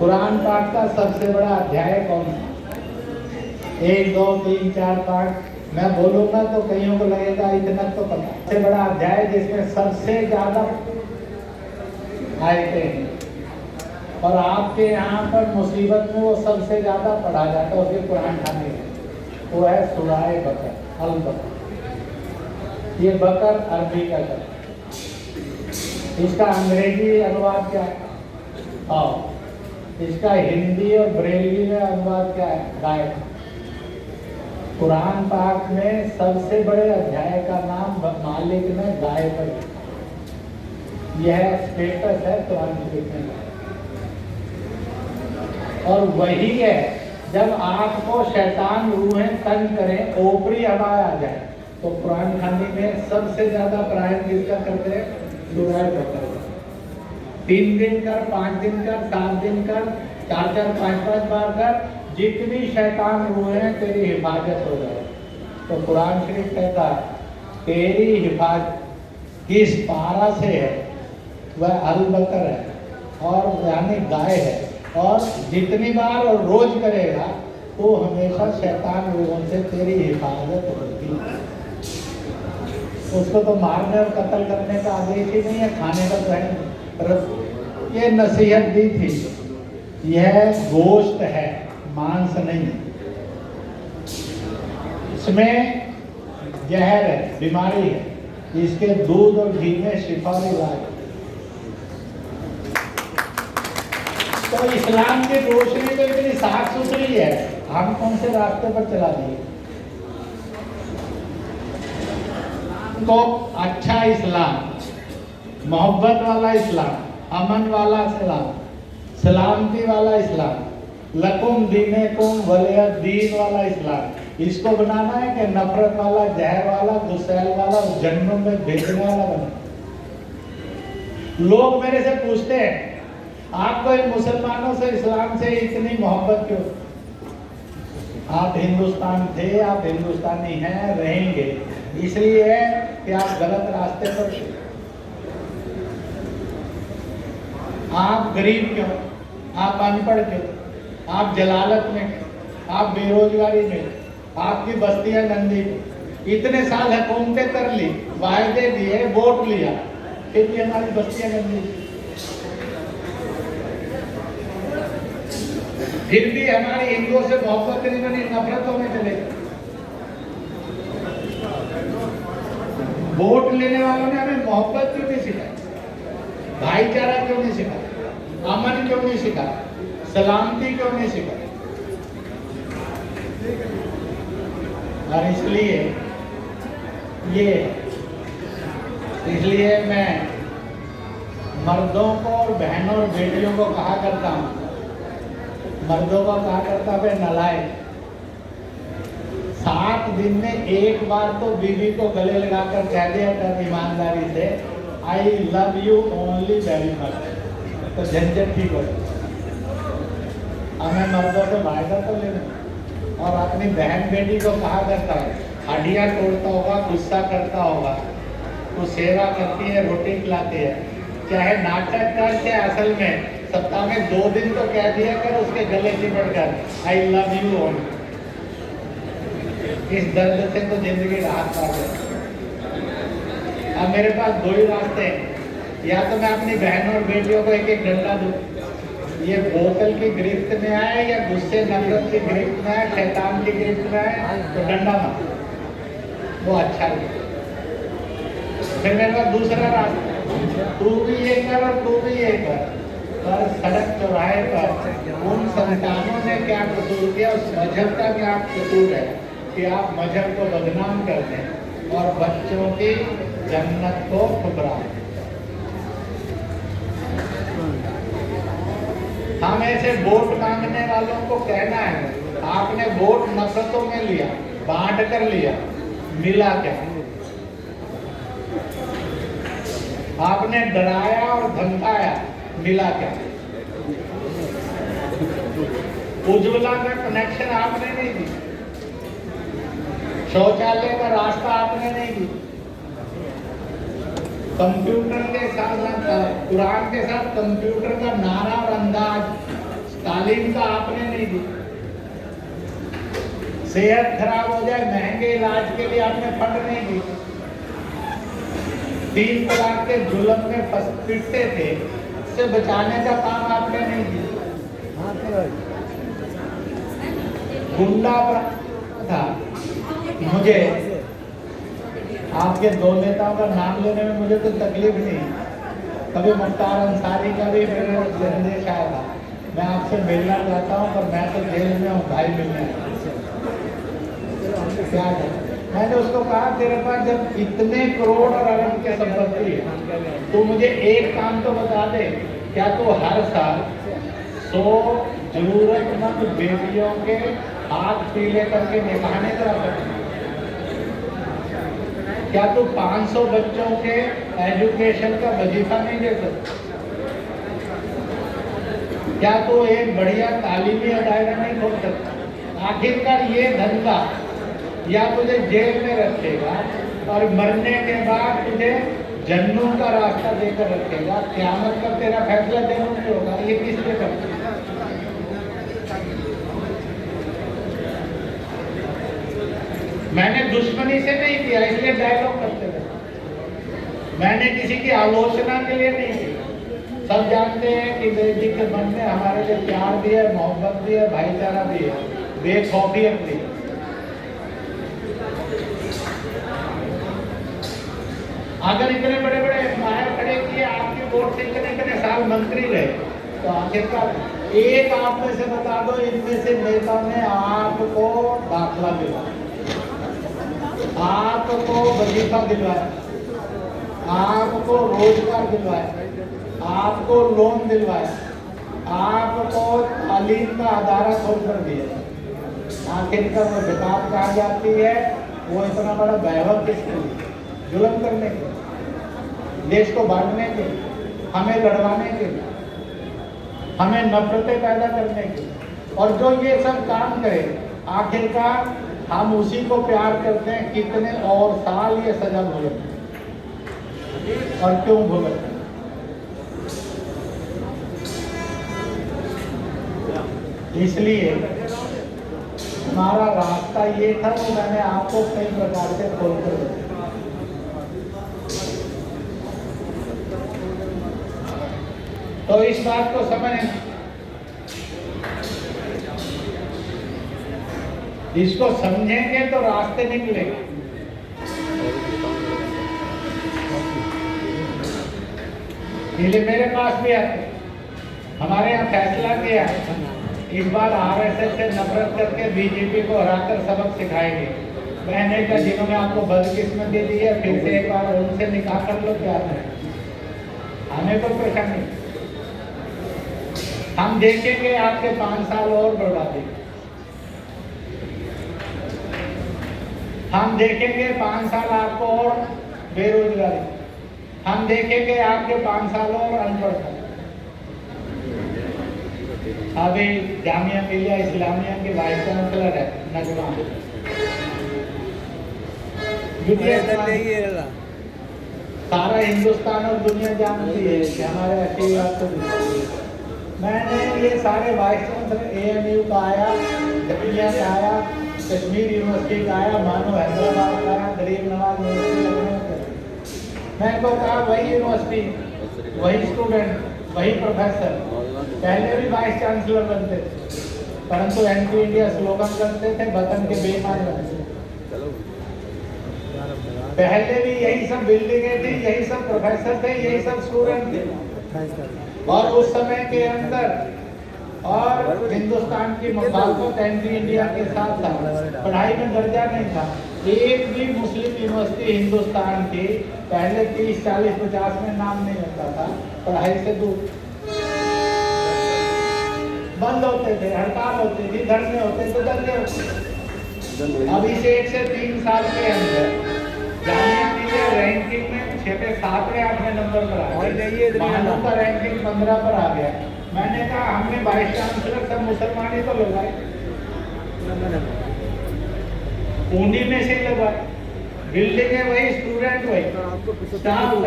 कुरान पाक का सबसे बड़ा अध्याय कौन सा? 1, 2, 3, 4, 5 मैं बोलूंगा तो कईयों को लगेगा इतना तो पता। सबसे बड़ा अध्याय जिसमें सबसे ज्यादा आयतें हैं और आपके यहाँ पर मुसीबत में वो सबसे ज्यादा पढ़ा जाता है उसके कुरान खाने में, वो है सूरह बकर, अल बकर। ये बकर अरबी का शब्द, इसका अंग्रेजी अनुवाद क्या है? इसका हिंदी और ब्रेलवी में अनुवाद क्या है? गाय। कुरान पाक में सबसे बड़े अध्याय का नाम मालिक ने गाय पर लिखा। यह स्टेटस है कुरान लिखने का। और वही है जब आपको शैतान रूहें तंग करें, ओपरी हवाएं आ जाए, तो कुरान खानी में सबसे ज्यादा प्रायः किसका करते हैं? सूरह बकर। 3 दिन कर, 5 दिन कर, 7 दिन कर, 4-4, 5-5 बार कर, जितनी शैतान रूहें तेरी हिफाजत हो जाए। तो कुरान शरीफ कहता तेरी हिफाजत किस पारा से है? वह अल बकर है और यानी गाय है। और जितनी बार और रोज करेगा तो हमेशा शैतान रूहों से तेरी हिफाजत होगी। उसको तो मारने और कत्ल करने का आदेश ही नहीं है, खाने का तो है। ये नसीहत दी थी, यह गोश्त है, मांस नहीं। इसमें जहर है, बीमारी है, इसके दूध और घी में शिफा भी लाए। तो इस्लाम की रोशनी तो इतनी साफ सुथरी है, हम कौन से रास्ते पर चला दिए? तो अच्छा इस्लाम, मोहब्बत वाला इस्लाम, अमन वाला इस्लाम, सलामती वाला इस्लाम, लकुम दीनेकुम वलिय दीन वाला इस्लाम, इसको बनाना है कि नफरत वाला, जहर वाला, गुस्सैल वाला, जन्नत में भेजने वाला बना? लोग मेरे से पूछते हैं आपको इन मुसलमानों से, इस्लाम से इतनी मोहब्बत क्यों? आप हिंदुस्तान थे, आप हिंदुस्तानी हैं, रहेंगे, इसलिए है कि आप गलत रास्ते पर। आप गरीब क्यों? आप अनपढ़ क्यों? आप जलालत में, आप बेरोजगारी में, आपकी बस्तियां नंदी, इतने साल हुकूमतें कर ली, वायदे दिए, वोट लिया, फिर भी हमारी बस्तियां नंदी, फिर भी हमारी हिंदुओं से मोहब्बत नहीं बनी, नफरतों में चले। वोट लेने वालों ने हमें मोहब्बत क्यों नहीं सिखाई? भाईचारा क्यों नहीं सिखाया? अमन क्यों नहीं सिखाया? सलामती क्यों नहीं सिखाई? और इसलिए मैं मर्दों को और बहनों और बेटियों को कहा करता हूँ, मर्दों को कहा करता है नलायक। 7 दिन में एक बार तो बीवी को गले लगाकर कह दिया कर ईमानदारी से, I love you only very much, तो झंझट ठीक हो। हमें मर्दों से वायदा तो लेना। और अपनी बहन बेटी को कहा करता है, हड्डियाँ तोड़ता होगा, गुस्सा करता होगा, तो सेवा करती है, रोटी खिलाती है, चाहे नाटक कर, चाहे असल में, सप्ताह में 2 दिन तो कह दिया कर उसके गले चिपट कर, आई लव यू ओनली। इस दर्द से तो जिंदगी राहत पा जाए। अब मेरे पास 2 ही रास्ते हैं, या तो मैं अपनी बहनों और बेटियों को एक डंडा दूं, ये बोतल की गिरफ्त में आए या गुस्से नफरत की गिरफ्त में आए, शैतान की गिरफ्त में आए, तो डंडा मार, वो अच्छा है। फिर मेरे पास दूसरा रास्ता, तू भी ये कर और तू भी ये कर, पर सड़क चौराहे पर उन संतानों ने क्या कसूर किया, उस मजहब का क्या कसूर है कि आप मजहब को बदनाम कर दें और बच्चों की जन्नत को ठुकराएं। हम ऐसे वोट मांगने वालों को कहना है, आपने वोट नफरतों में लिया, बांट कर लिया, मिला क्या? आपने डराया और धमकाया, मिला क्या? उज्ज्वला का कनेक्शन आपने नहीं दी, शौचालय का रास्ता आपने नहीं दी, कंप्यूटर के साथ कुरान के साथ कंप्यूटर का नारा और अंदाज तालीम का आपने नहीं दी। सेहत खराब हो जाए, महंगे इलाज के लिए आपने फंड नहीं दी। 3 तलाक के जुल्म में पिटते थे, उससे बचाने का काम आपने नहीं किया। गुंडा था। मुझे आपके 2 नेताओं का नाम लेने में मुझे तो तकलीफ नहीं। कभी मुख्तार अंसारी का भी मेरे संदेश आया था, मैं आपसे मिलना चाहता हूँ, पर मैं तो जेल में हूँ, भाई मिलने क्या है। मैंने उसको कहा तेरे पास जब इतने करोड़ और अरब की संपत्ति है, तो मुझे एक काम तो बता दे, क्या तू हर साल 100 जरूरतमंद बेटियों के हाथ पीले करके निकाहने करा सकती? क्या तू 500 बच्चों के एजुकेशन का वजीफा नहीं दे सकता? क्या तू एक बढ़िया तालीमी दायरा नहीं खोल सकता? आखिरकार ये धंधा या तुझे जेल में रखेगा और मरने के बाद तुझे जन्नत का रास्ता देकर रखेगा। क़यामत का तेरा फैसला जन्नत में होगा। ये किस लिए करते? मैंने दुश्मनी से नहीं किया, इसलिए डायलॉग करते थे। मैंने किसी की आलोचना के लिए नहीं की। सब जानते हैं कि बेटी के मन में हमारे लिए प्यार भी है, मोहब्बत भी है, भाईचारा भी है, बेखौफियत भी है। अगर इतने बड़े बड़े एम्पायर खड़े किए, आपके वोट से इतने साल मंत्री रहे, तो आखिरकार एक आप में से बता दो, इनमें से नेता ने आपको दाखला दिलाया, आपको वजीफा दिलवाया, आपको रोजगार दिलवाया, आपको लोन दिलवाया, आपको तालीम का अदारा खोल कर दिया। आखिरकार वो बेकार कहा जाती है, वो इतना बड़ा वैभव किसके लिए? जुल्म करने के, देश को बांटने के, हमें लड़वाने के, हमें नफरतें पैदा करने के। और जो ये सब काम करे, आखिरकार हम उसी को प्यार करते हैं। कितने और साल ये सजा भुगतते, और क्यों भुगतते? इसलिए हमारा रास्ता ये था, तो मैंने आपको कई प्रकार से खोल कर दिया। तो इस बात को समझें, इसको समझेंगे तो रास्ते निकलेंगे। इसलिए मेरे पास भी आते, हमारे यहाँ फैसला किया इस बार आरएसएस से नफरत करके बीजेपी को हराकर सबक सिखाएंगे। मैंने कहा जिन्होंने आपको बदकिस्मती दी है, फिर से एक बार उनसे निकाह कर लो, क्या है, हमें कोई परेशानी। हम देखेंगे आपके 5 साल और बर्बादी, हम देखेंगे 5 साल आपको और बेरोजगारी, हम देखेंगे आपके 5 साल और अनपढ़ता। अभी जामिया मिलिया इस्लामिया के वाइस चांसलर है नजमान, सारा हिंदुस्तान और दुनिया जानती है कि हमारे आशीर्वाद तो। मैंने ये सारे वाइस चांसलर ANU का आया, जमिया का आया, कश्मीर यूनिवर्सिटी का आया, मानो हैदराबाद का आया, गरीब नवाज यूनिवर्सिटी। मैं तो कहा वही यूनिवर्सिटी, वही स्टूडेंट, वही प्रोफेसर पहले भी वाइस चांसलर बनते थे, परंतु एंटी इंडिया स्लोगन करते थे, वतन के बेईमान बनते थे। पहले भी यही सब बिल्डिंगें थी, यही सब प्रोफेसर थे, यही सब स्टूडेंट थे। और उस समय के अंदर और हिंदुस्तान की मुखालफत एंटी इंडिया के साथ था, पढ़ाई में दर्जा नहीं था। एक भी मुस्लिम यूनिवर्सिटी हिंदुस्तान की पहले 30, 40, 50 में नाम नहीं होता था, पढ़ाई से दूर बंद होते थे, हड़ताल होती थी, धरने होते थे, दंगे होते। अब इस 1 से 3 साल के अंदर जामिया मिलिया रैंकिंग में 7वें 8वें नंबर पर आ गया, मानव का रैंकिंग 15 पर आ गया। मैंने कहा हमने वाइस चांसलर सब मुसलमान ही तो लगवाए, उन्हीं में से लगवाए, बिल्डिंग है वही, स्टूडेंट वही, स्टाफ वही।